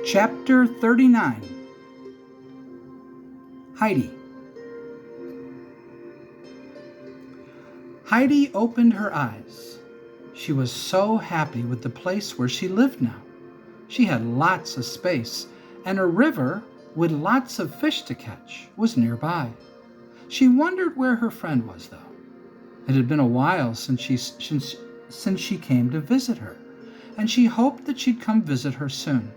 Chapter 39. Heidi. Heidi opened her eyes. She was so happy with the place where she lived now. She had lots of space, and a river with lots of fish to catch was nearby. She wondered where her friend was, though. It had been a while since she came to visit her, and she hoped that she'd come visit her soon.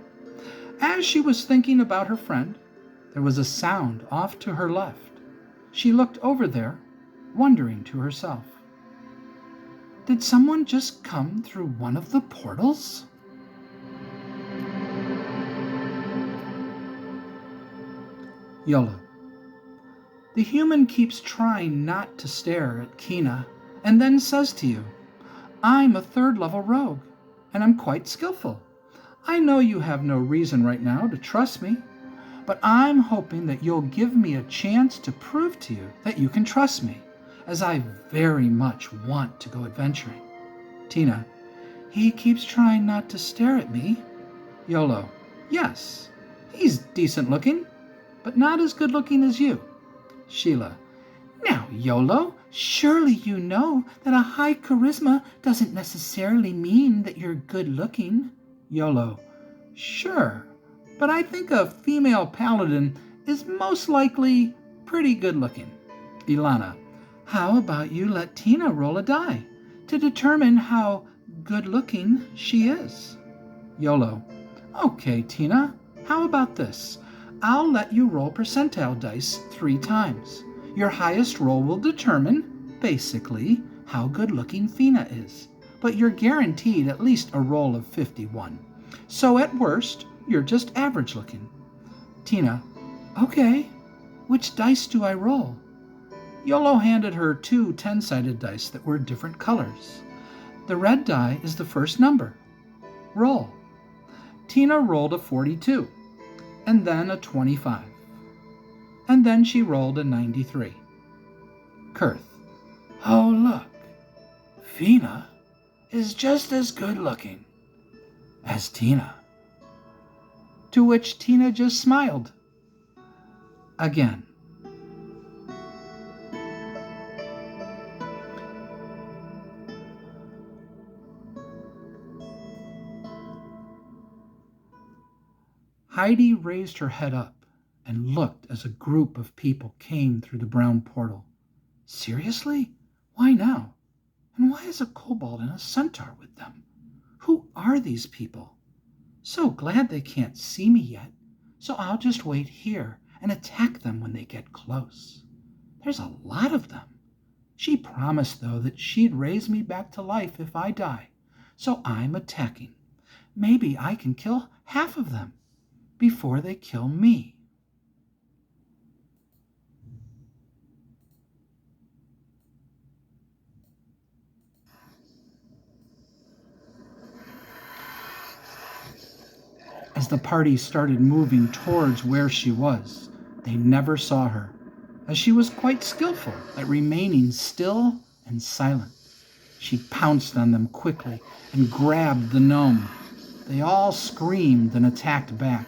As she was thinking about her friend, there was a sound off to her left. She looked over there, wondering to herself, did someone just come through one of the portals? YOLO. The human keeps trying not to stare at Kina and then says to you, I'm a third-level rogue, and I'm quite skillful. I know you have no reason right now to trust me, but I'm hoping that you'll give me a chance to prove to you that you can trust me, as I very much want to go adventuring. Tina. He keeps trying not to stare at me. YOLO. Yes, he's decent looking, but not as good looking as you. Sheila. Now, YOLO, surely you know that a high charisma doesn't necessarily mean that you're good looking. YOLO. Sure, but I think a female paladin is most likely pretty good looking. Ilana. How about you let Tina roll a die to determine how good looking she is? YOLO. Okay, Tina, how about this? I'll let you roll percentile dice 3 times. Your highest roll will determine, basically, how good looking Fina is. But you're guaranteed at least a roll of 51. So at worst, you're just average looking. Tina. Okay, which dice do I roll? YOLO handed her 2 10-sided dice that were different colors. The red die is the first number. Roll. Tina rolled a 42, and then a 25. And then she rolled a 93. Kurth. Oh, look. Fina is just as good looking as Tina. To which Tina just smiled. Again. Heidi raised her head up and looked as a group of people came through the brown portal. Seriously? Why now? And why is a kobold and a centaur with them? Who are these people? So glad they can't see me yet, so I'll just wait here and attack them when they get close. There's a lot of them. She promised, though, that she'd raise me back to life if I die, so I'm attacking. Maybe I can kill half of them before they kill me. As the party started moving towards where she was, they never saw her, as she was quite skillful at remaining still and silent. She pounced on them quickly and grabbed the gnome. They all screamed and attacked back.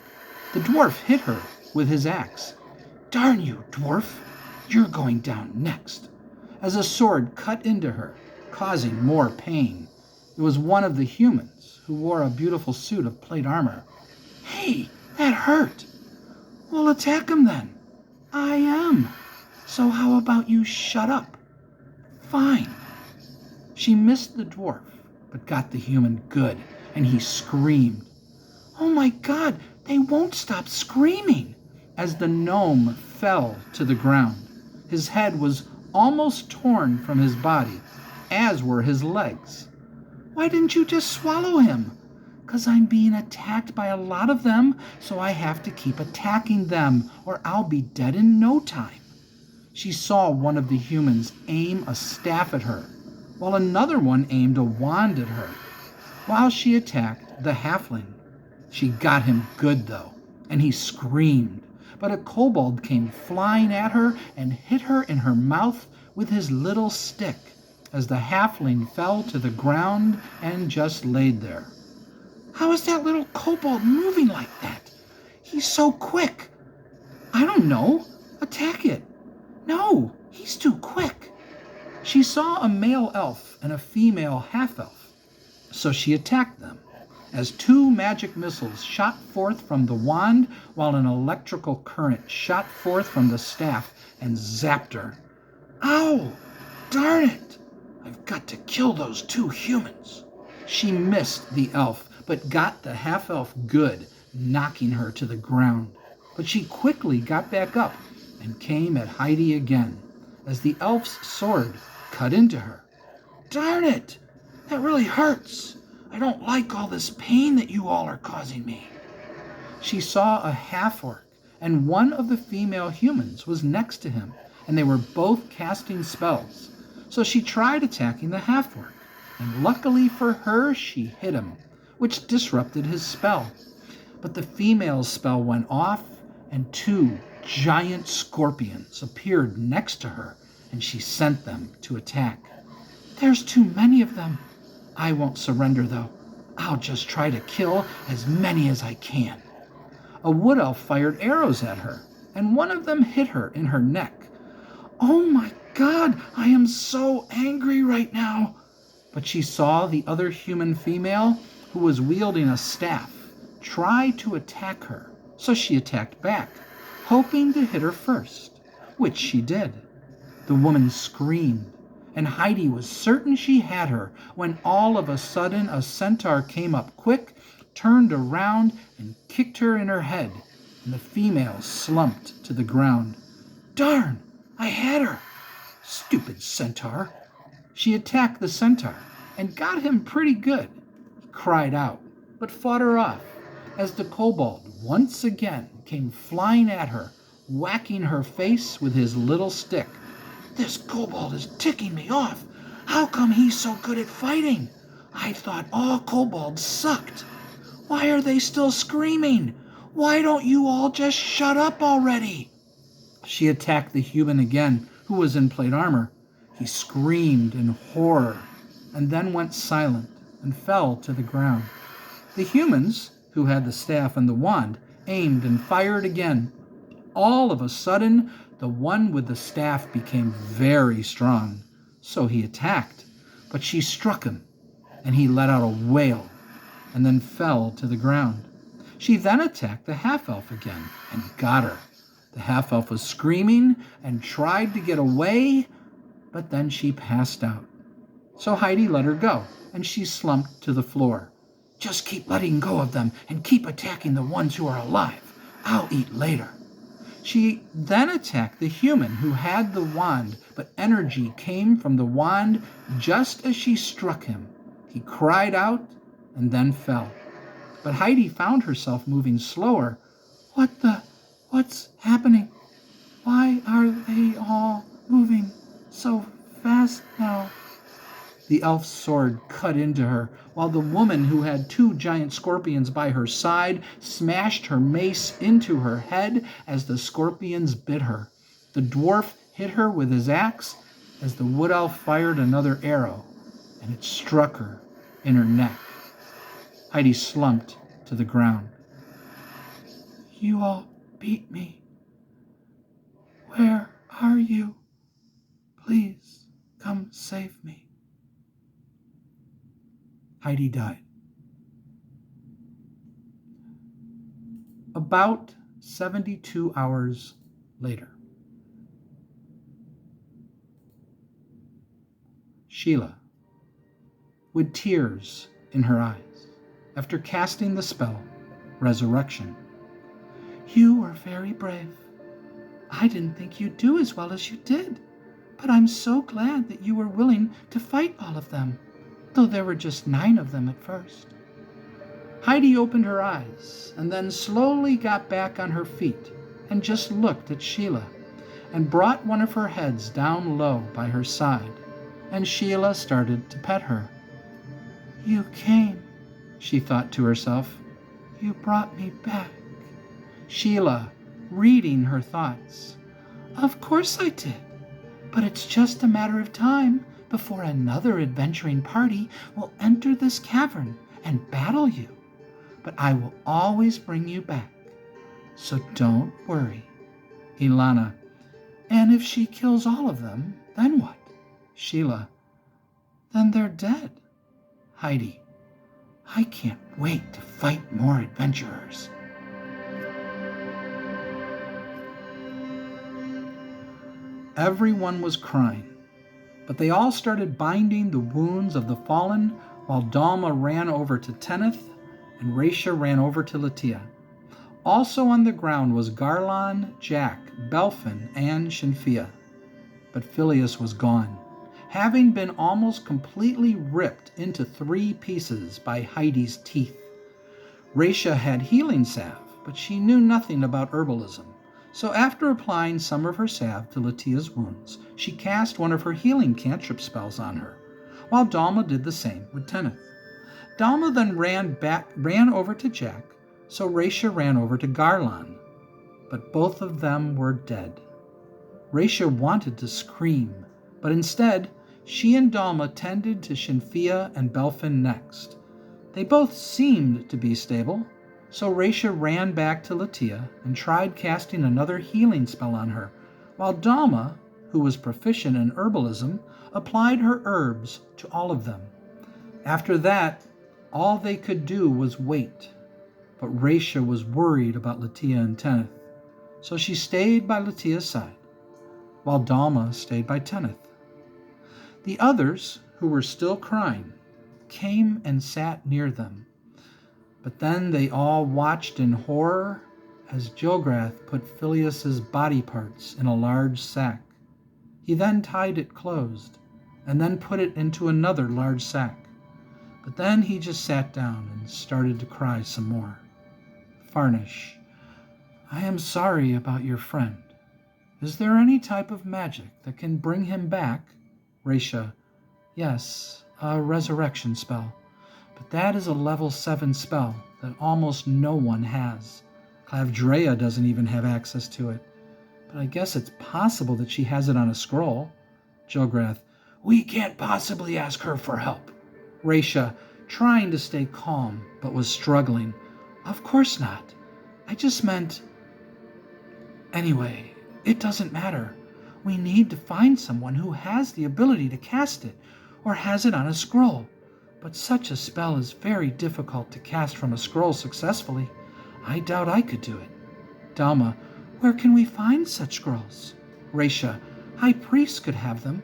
The dwarf hit her with his axe. Darn you, dwarf! You're going down next. As a sword cut into her, causing more pain. It was one of the humans who wore a beautiful suit of plate armor. Hey, that hurt. We'll attack him then. I am. So how about you shut up? Fine. She missed the dwarf, but got the human good, and he screamed. Oh my God, they won't stop screaming! As the gnome fell to the ground. His head was almost torn from his body, as were his legs. Why didn't you just swallow him? 'Cause I'm being attacked by a lot of them, so I have to keep attacking them, or I'll be dead in no time. She saw one of the humans aim a staff at her, while another one aimed a wand at her. While she attacked the halfling. She got him good, though, and he screamed, but a kobold came flying at her and hit her in her mouth with his little stick, as the halfling fell to the ground and just laid there. How is that little kobold moving like that? He's so quick. I don't know. Attack it. No, he's too quick. She saw a male elf and a female half-elf, so she attacked them. As two magic missiles shot forth from the wand while an electrical current shot forth from the staff and zapped her. Ow! Darn it! I've got to kill those two humans. She missed the elf, but got the half-elf good, knocking her to the ground. But she quickly got back up and came at Heidi again, as the elf's sword cut into her. Darn it! That really hurts. I don't like all this pain that you all are causing me. She saw a half-orc, and one of the female humans was next to him, and they were both casting spells. So she tried attacking the half-orc, and luckily for her, she hit him, which disrupted his spell. But the female's spell went off, and two giant scorpions appeared next to her, and she sent them to attack. There's too many of them. I won't surrender, though. I'll just try to kill as many as I can. A wood elf fired arrows at her, and one of them hit her in her neck. Oh my God, I am so angry right now. But she saw the other human female, who was wielding a staff, try to attack her, so she attacked back, hoping to hit her first, which she did. The woman screamed, and Heidi was certain she had her when all of a sudden a centaur came up quick, turned around, and kicked her in her head, and the female slumped to the ground. Darn! I had her! Stupid centaur! She attacked the centaur and got him pretty good. He cried out, but fought her off, as the kobold once again came flying at her, whacking her face with his little stick. This kobold is ticking me off. How come he's so good at fighting? I thought all kobolds sucked. Why are they still screaming? Why don't you all just shut up already? She attacked the human again, who was in plate armor. He screamed in horror, and then went silent and fell to the ground. The humans, who had the staff and the wand, aimed and fired again. All of a sudden, the one with the staff became very strong, so he attacked, but she struck him, and he let out a wail, and then fell to the ground. She then attacked the half-elf again, and got her. The half-elf was screaming and tried to get away, but then she passed out. So Heidi let her go, and she slumped to the floor. Just keep letting go of them, and keep attacking the ones who are alive. I'll eat later. She then attacked the human who had the wand, but energy came from the wand just as she struck him. He cried out and then fell. But Heidi found herself moving slower. What's happening? Why are they all moving so fast now? The elf's sword cut into her, while the woman who had two giant scorpions by her side smashed her mace into her head as the scorpions bit her. The dwarf hit her with his axe as the wood elf fired another arrow, and it struck her in her neck. Heidi slumped to the ground. You all beat me. Where are you? Please come save me. Heidi died. About 72 hours later, Sheila, with tears in her eyes, after casting the spell, Resurrection. You were very brave. I didn't think you'd do as well as you did, but I'm so glad that you were willing to fight all of them, though there were just 9 of them at first. Heidi opened her eyes and then slowly got back on her feet and just looked at Sheila and brought one of her heads down low by her side, and Sheila started to pet her. You came, she thought to herself. You brought me back. Sheila, reading her thoughts. Of course I did, but it's just a matter of time before another adventuring party will enter this cavern and battle you. But I will always bring you back. so don't worry. Ilana, and if she kills all of them, then what? Sheila, then they're dead. Heidi, I can't wait to fight more adventurers. Everyone was crying, but they all started binding the wounds of the fallen while Dalma ran over to Tenneth and Raisha ran over to Latia. Also on the ground was Garlon, Jack, Belfin, and Shinfia. But Phileas was gone, having been almost completely ripped into 3 pieces by Heidi's teeth. Raisha had healing salve, but she knew nothing about herbalism. So after applying some of her salve to Latia's wounds, she cast one of her healing cantrip spells on her, while Dalma did the same with Tenneth. Dalma then ran over to Jack, so Raisha ran over to Garlon, but both of them were dead. Raisha wanted to scream, but instead, she and Dalma tended to Shinfia and Belfin next. They both seemed to be stable, so Raisha ran back to Latia and tried casting another healing spell on her, while Dalma, who was proficient in herbalism, applied her herbs to all of them. After that, all they could do was wait, but Raisha was worried about Latia and Tenneth, so she stayed by Latia's side, while Dalma stayed by Tenneth. The others, who were still crying, came and sat near them, but then they all watched in horror as Jograth put Phileas's body parts in a large sack. He then tied it closed, and then put it into another large sack. But then he just sat down and started to cry some more. Farnish, I am sorry about your friend. Is there any type of magic that can bring him back? Raisha, yes, a resurrection spell. But that is a level 7 spell that almost no one has. Clavdrea doesn't even have access to it. But I guess it's possible that she has it on a scroll. Jograth, we can't possibly ask her for help. Raisha, trying to stay calm, but was struggling. Of course not. I just meant... Anyway, it doesn't matter. We need to find someone who has the ability to cast it, or has it on a scroll. But such a spell is very difficult to cast from a scroll successfully. I doubt I could do it. Dalma, where can we find such scrolls? Raisha, high priests could have them.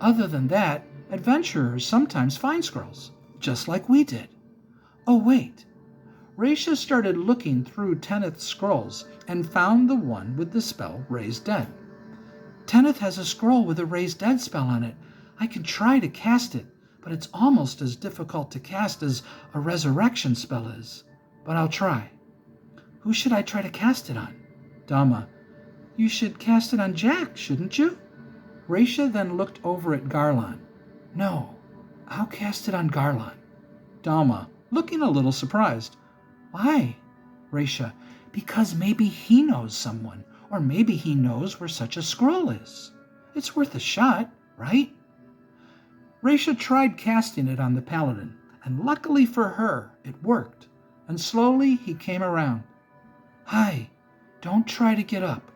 Other than that, adventurers sometimes find scrolls, just like we did. Oh, wait. Raisha started looking through Tenneth's scrolls and found the one with the spell Raise Dead. Tenneth has a scroll with a Raise Dead spell on it. I can try to cast it, but it's almost as difficult to cast as a resurrection spell is. But I'll try. Who should I try to cast it on? Dalma, you should cast it on Jack, shouldn't you? Raisha then looked over at Garlon. No, I'll cast it on Garlon. Dalma, looking a little surprised. Why? Raisha, because maybe he knows someone, or maybe he knows where such a scroll is. It's worth a shot, right? Raisha tried casting it on the paladin, and luckily for her, it worked, and slowly he came around. Hi, don't try to get up.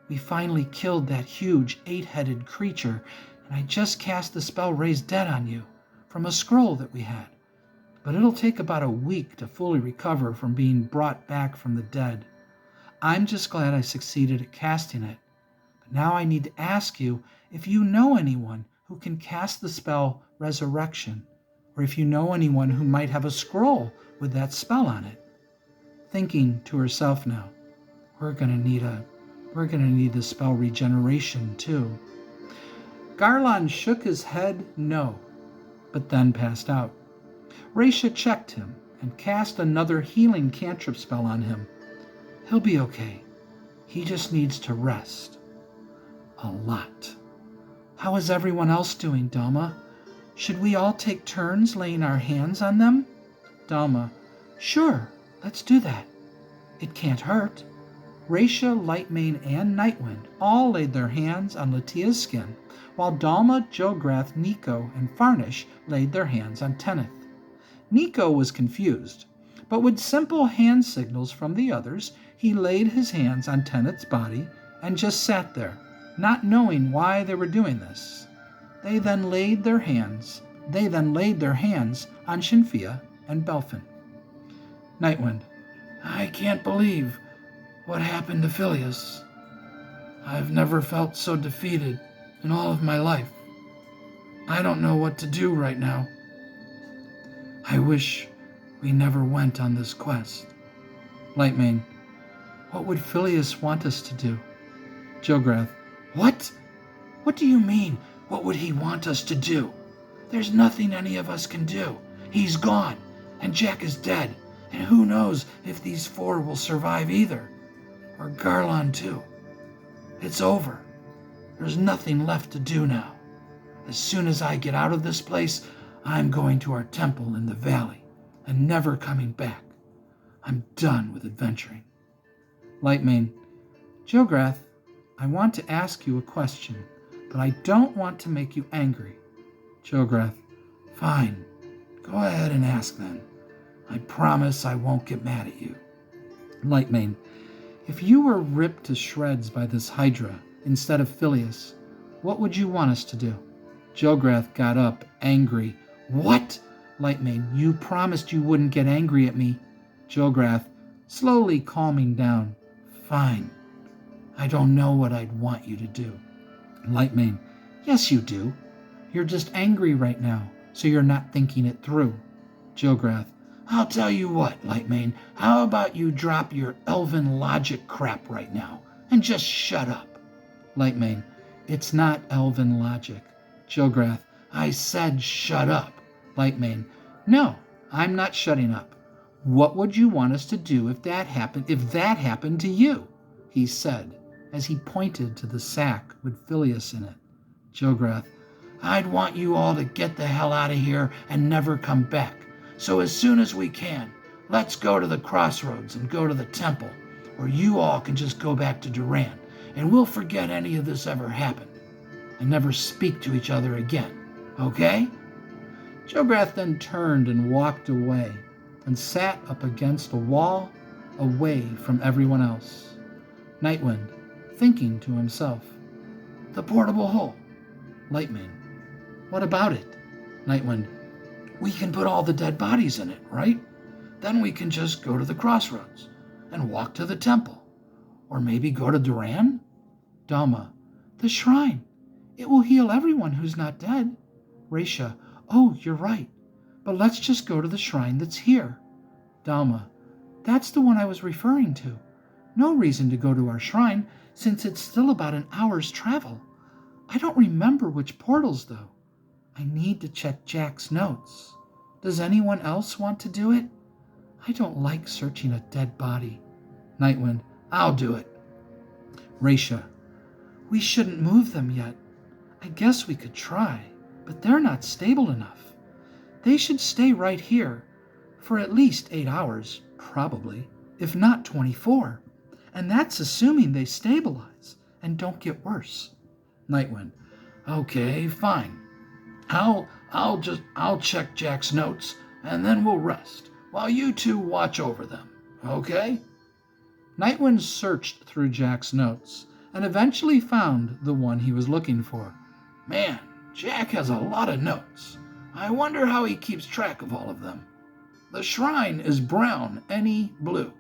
We finally killed that huge 8-headed creature, and I just cast the spell Raise Dead on you, from a scroll that we had. But it'll take about a week to fully recover from being brought back from the dead. I'm just glad I succeeded at casting it. But now I need to ask you if you know anyone who can cast the spell Resurrection, or if you know anyone who might have a scroll with that spell on it. Thinking to herself now, we're gonna need the spell Regeneration too. Garlon shook his head no, but then passed out. Raisha checked him and cast another healing cantrip spell on him. He'll be okay. He just needs to rest. A lot. How is everyone else doing, Dalma? Should we all take turns laying our hands on them? Dalma, sure, let's do that. It can't hurt. Raisha, Lightmane, and Nightwind all laid their hands on Latia's skin, while Dalma, Jograth, Nico, and Farnish laid their hands on Tenneth. Nico was confused, but with simple hand signals from the others, he laid his hands on Tennant's body and just sat there, not knowing why they were doing this. They then laid their hands on Shinfia and Belfin. Nightwind: I can't believe what happened to Phileas. I've never felt so defeated in all of my life. I don't know what to do right now. I wish we never went on this quest. Lightmane: what would Phileas want us to do? Jilgrath: What? What do you mean, what would he want us to do? There's nothing any of us can do. He's gone, and Jack is dead, and who knows if these 4 will survive either. Or Garlon too. It's over. There's nothing left to do now. As soon as I get out of this place, I'm going to our temple in the valley and never coming back. I'm done with adventuring. Lightmane: Jilgrath, I want to ask you a question, but I don't want to make you angry. Jilgrath: Fine. Go ahead and ask then. I promise I won't get mad at you. Lightmane: If you were ripped to shreds by this Hydra instead of Phileas, what would you want us to do? Jilgrath got up, angry. What? Lightmane: You promised you wouldn't get angry at me. Jilgrath, slowly calming down. Fine. I don't know what I'd want you to do. Lightmane: Yes, you do. You're just angry right now, so you're not thinking it through. Jilgrath: I'll tell you what, Lightmane, how about you drop your elven logic crap right now and just shut up? Lightmane: It's not elven logic. Jilgrath: I said shut up. Lightmane: No, I'm not shutting up. What would you want us to do if that happened to you? He said, as he pointed to the sack with Phileas in it. Jilgrath: I'd want you all to get the hell out of here and never come back. So as soon as we can, let's go to the crossroads and go to the temple, or you all can just go back to Duran, and we'll forget any of this ever happened and never speak to each other again, okay? Jilgrath then turned and walked away and sat up against a wall away from everyone else. Nightwind, thinking to himself, The portable hole. Lightmane: What about it? Nightwind: We can put all the dead bodies in it, right? Then we can just go to the crossroads and walk to the temple. Or maybe go to Duran? Dama: The shrine. It will heal everyone who's not dead. Raisha: Oh, you're right. But let's just go to the shrine that's here. Dama: That's the one I was referring to. No reason to go to our shrine, since it's still about an hour's travel. I don't remember which portals, though. I need to check Jack's notes. Does anyone else want to do it? I don't like searching a dead body. Nightwind: I'll do it. Raisha: We shouldn't move them yet. I guess we could try, but they're not stable enough. They should stay right here for at least 8 hours, probably, if not 24. And that's assuming they stabilize and don't get worse. Nightwind: Okay, fine. I'll check Jack's notes, and then we'll rest, while you two watch over them, okay? Nightwind searched through Jack's notes, and eventually found the one he was looking for. Man, Jack has a lot of notes. I wonder how he keeps track of all of them. The shrine is brown, any blue.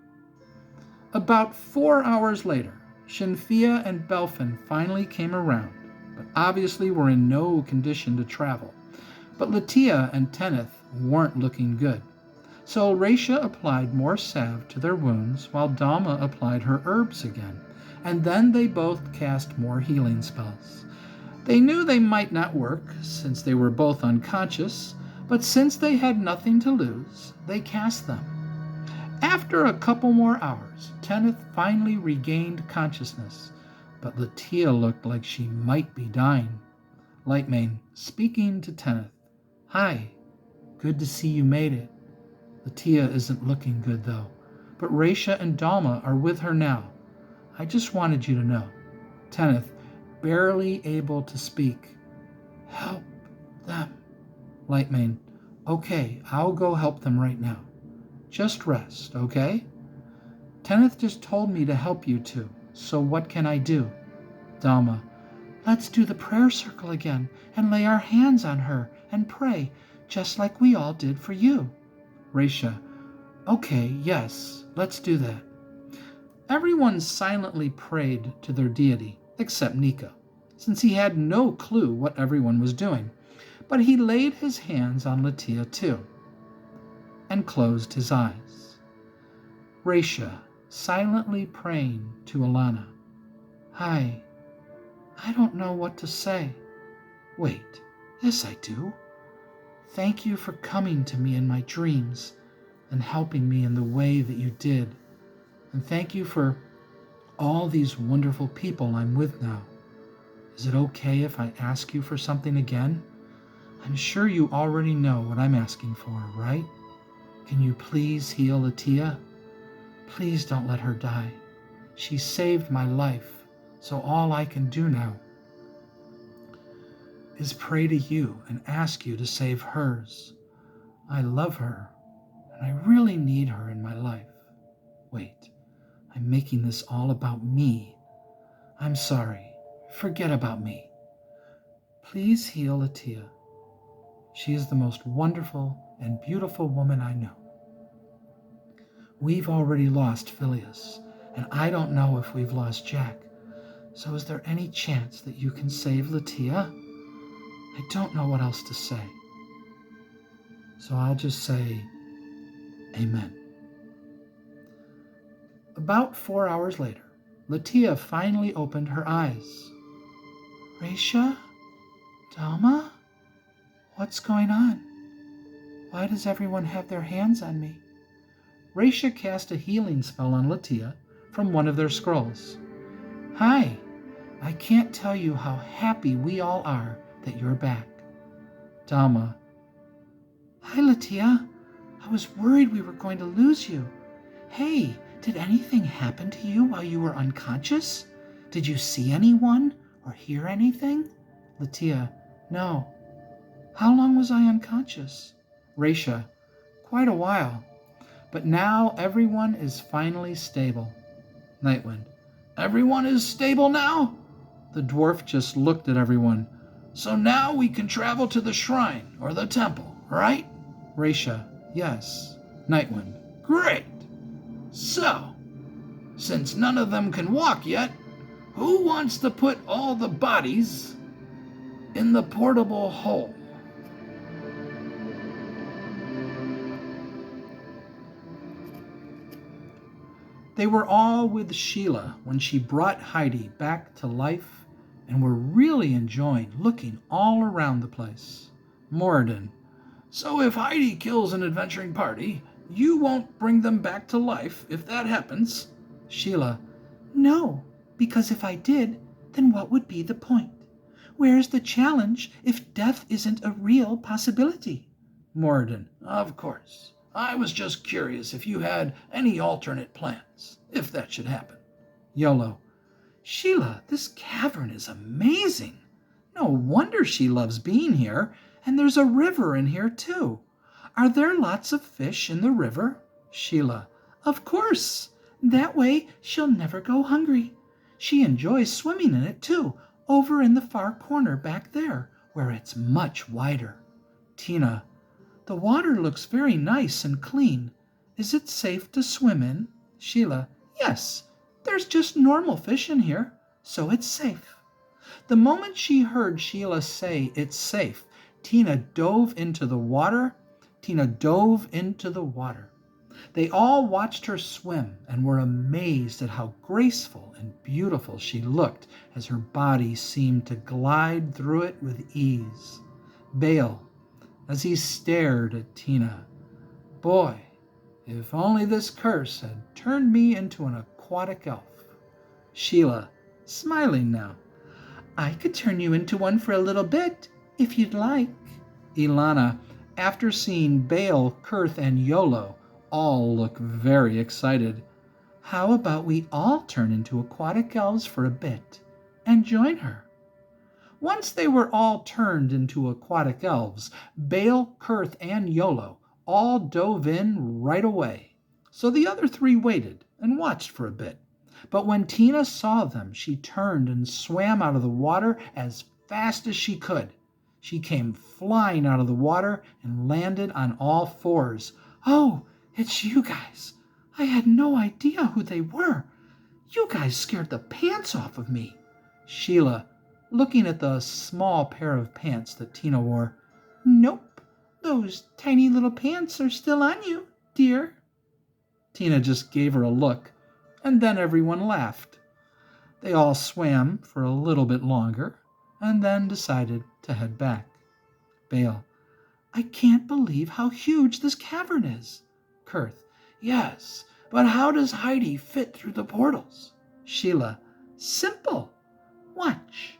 About 4 hours later, Shinfia and Belfin finally came around, but obviously were in no condition to travel. But Latia and Tenneth weren't looking good. So Raisha applied more salve to their wounds while Dama applied her herbs again, and then they both cast more healing spells. They knew they might not work since they were both unconscious, but since they had nothing to lose, they cast them. After a couple more hours, Tenneth finally regained consciousness, but Latia looked like she might be dying. Lightmane, speaking to Tenneth: Hi, good to see you made it. Latia isn't looking good, though, but Raisha and Dalma are with her now. I just wanted you to know. Tenneth, barely able to speak: Help them. Lightmane, okay, I'll go help them right now. Just rest, okay? Kenneth just told me to help you two, so what can I do? Dalma, let's do the prayer circle again and lay our hands on her and pray, just like we all did for you. Raisha, okay, yes, let's do that. Everyone silently prayed to their deity, except Nico, since he had no clue what everyone was doing. But he laid his hands on Latia too, and closed his eyes. Raisha, silently praying to Alana. Hi, I don't know what to say. Wait, yes I do. Thank you for coming to me in my dreams and helping me in the way that you did. And thank you for all these wonderful people I'm with now. Is it okay if I ask you for something again? I'm sure you already know what I'm asking for, right? Can you please heal Latia? Please don't let her die. She saved my life, so all I can do now is pray to you and ask you to save hers. I love her, and I really need her in my life. Wait, I'm making this all about me. I'm sorry. Forget about me. Please heal Latia. She is the most wonderful and beautiful woman I know. We've already lost Phileas, and I don't know if we've lost Jack. So is there any chance that you can save Latia? I don't know what else to say. So I'll just say, Amen. About 4 hours later, Latia finally opened her eyes. Raisha? Dalma? What's going on? Why does everyone have their hands on me? Raisha cast a healing spell on Latia from one of their scrolls. Hi, I can't tell you how happy we all are that you're back. Dalma. Hi, Latia. I was worried we were going to lose you. Hey, did anything happen to you while you were unconscious? Did you see anyone or hear anything? Latia. No. How long was I unconscious? Raisha. Quite a while. But now everyone is finally stable. Nightwind. Everyone is stable now? The dwarf just looked at everyone. So now we can travel to the shrine or the temple, right? Raisha. Yes. Nightwind. Great. So, since none of them can walk yet, who wants to put all the bodies in the portable hole? They were all with Sheila when she brought Heidi back to life and were really enjoying looking all around the place. Moradin. So if Heidi kills an adventuring party, you won't bring them back to life if that happens? Sheila. No, because if I did, then what would be the point? Where's the challenge if death isn't a real possibility? Moradin. Of course. I was just curious if you had any alternate plans, if that should happen. Yolo. Sheila, this cavern is amazing. No wonder she loves being here, and there's a river in here too. Are there lots of fish in the river? Sheila. Of course. That way she'll never go hungry. She enjoys swimming in it too, over in the far corner back there, where it's much wider. Tina. The water looks very nice and clean. Is it safe to swim in? Sheila. Yes, there's just normal fish in here, so it's safe. The moment she heard Sheila say it's safe, Tina dove into the water. They all watched her swim and were amazed at how graceful and beautiful she looked as her body seemed to glide through it with ease. Bale, as he stared at Tina. Boy, if only this curse had turned me into an aquatic elf. Sheila, smiling now. I could turn you into one for a little bit, if you'd like. Ilana, after seeing Bale, Kurth, and Yolo all look very excited. How about we all turn into aquatic elves for a bit and join her? Once they were all turned into aquatic elves, Bale, Kurth, and Yolo all dove in right away. So the other three waited and watched for a bit. But when Tina saw them, she turned and swam out of the water as fast as she could. She came flying out of the water and landed on all fours. "Oh, it's you guys. I had no idea who they were. You guys scared the pants off of me." Sheila, looking at the small pair of pants that Tina wore. "Nope, those tiny little pants are still on you, dear." Tina just gave her a look, and then everyone laughed. They all swam for a little bit longer, and then decided to head back. Bale: "I can't believe how huge this cavern is." Kurth: "Yes, but how does Heidi fit through the portals?" Sheila: "Simple. Watch."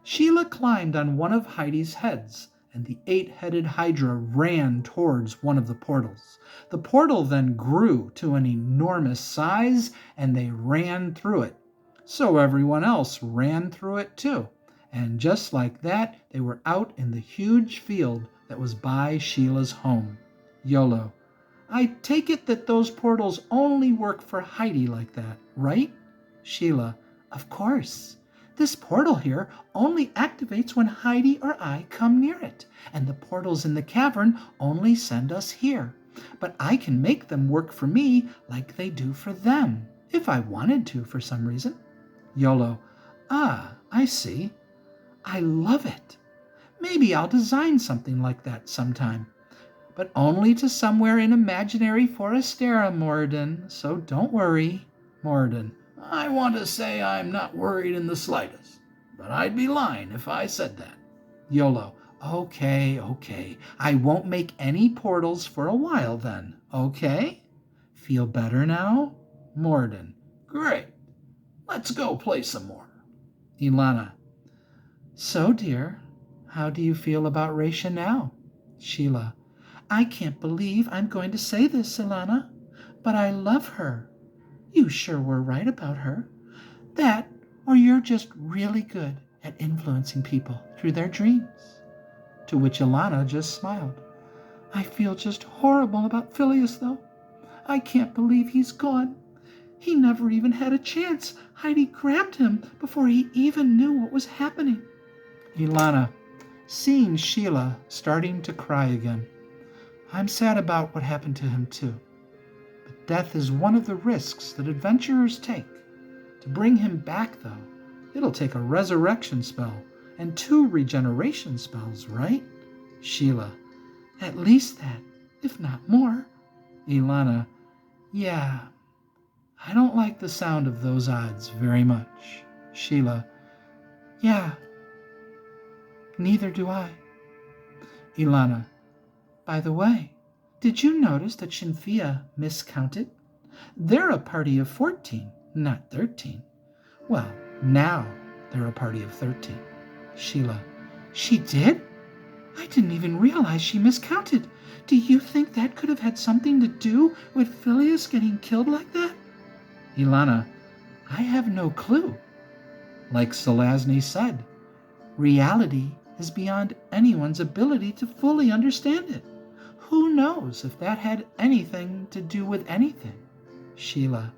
Sheila climbed on one of Heidi's heads, and the 8-headed Hydra ran towards one of the portals. The portal then grew to an enormous size, and they ran through it. So everyone else ran through it too. And just like that, they were out in the huge field that was by Sheila's home. YOLO: "I take it that those portals only work for Heidi like that, right?" Sheila: "Of course. This portal here only activates when Heidi or I come near it, and the portals in the cavern only send us here. But I can make them work for me like they do for them, if I wanted to for some reason." YOLO: "Ah, I see. I love it. Maybe I'll design something like that sometime. But only to somewhere in imaginary Forestera, Moradin, so don't worry." Moradin: "I want to say I'm not worried in the slightest, but I'd be lying if I said that." YOLO: Okay. I won't make any portals for a while then, okay? Feel better now?" Moradin: "Great. Let's go play some more." Ilana: "So, dear, how do you feel about Raisha now?" Sheila: "I can't believe I'm going to say this, Ilana, but I love her. You sure were right about her. That, or you're just really good at influencing people through their dreams." To which Ilana just smiled. "I feel just horrible about Phileas, though. I can't believe he's gone. He never even had a chance. Heidi grabbed him before he even knew what was happening." Ilana, seeing Sheila starting to cry again: "I'm sad about what happened to him too. But death is one of the risks that adventurers take. To bring him back, though, it'll take a resurrection spell and 2 regeneration spells, right?" Sheila: "At least that, if not more." Ilana: "Yeah, I don't like the sound of those odds very much." Sheila: "Yeah, neither do I." Ilana: "By the way, did you notice that Shinfia miscounted? They're a party of 14, not 13. Well, now they're a party of 13. Sheila: "She did? I didn't even realize she miscounted. Do you think that could have had something to do with Phileas getting killed like that?" Ilana: "I have no clue. Like Selazny said, reality is beyond anyone's ability to fully understand it. Who knows if that had anything to do with anything?" Sheila: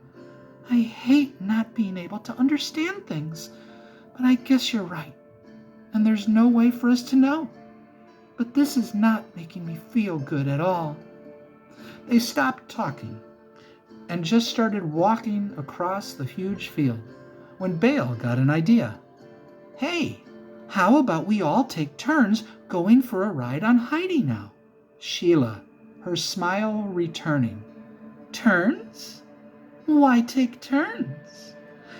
"I hate not being able to understand things, but I guess you're right, and there's no way for us to know. But this is not making me feel good at all." They stopped talking and just started walking across the huge field when Bale got an idea. "Hey, how about we all take turns going for a ride on Heidi now?" Sheila, her smile returning: "Turns? Why take turns?"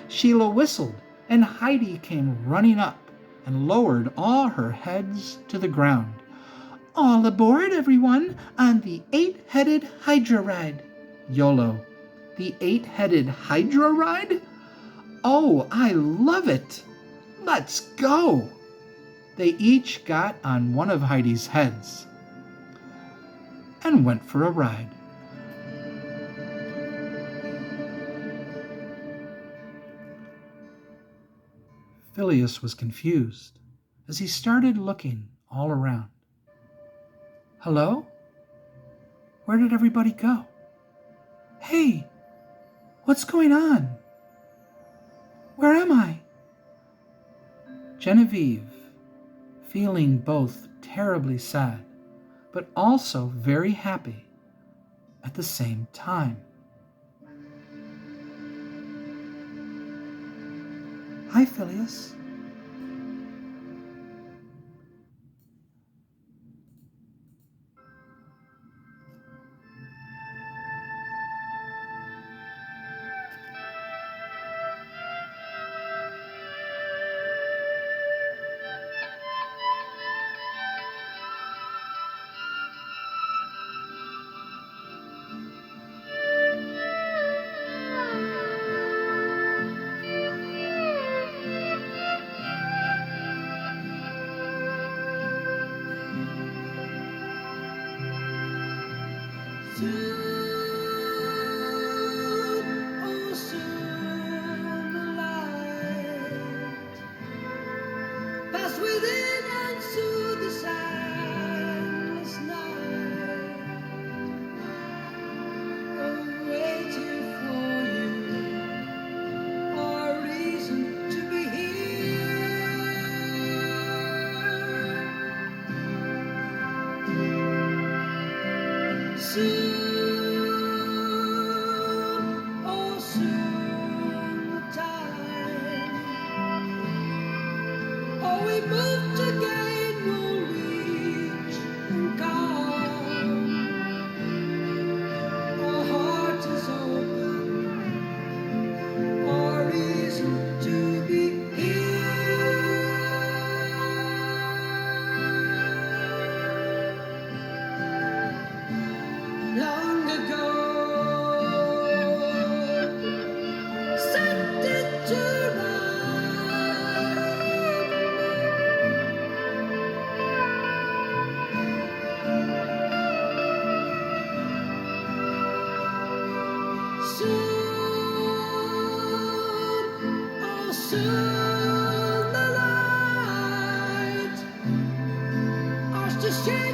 Sheila whistled, and Heidi came running up and lowered all her heads to the ground. "All aboard, everyone, on the 8-headed Hydra ride." YOLO: "The 8-headed Hydra ride? Oh, I love it. Let's go." They each got on one of Heidi's heads and went for a ride. Phileas was confused as he started looking all around. "Hello? Where did everybody go? Hey, What's going on? Where am I? Genevieve, feeling both terribly sad, but also very happy at the same time. Hi, Phileas. Soon the light starts to shine.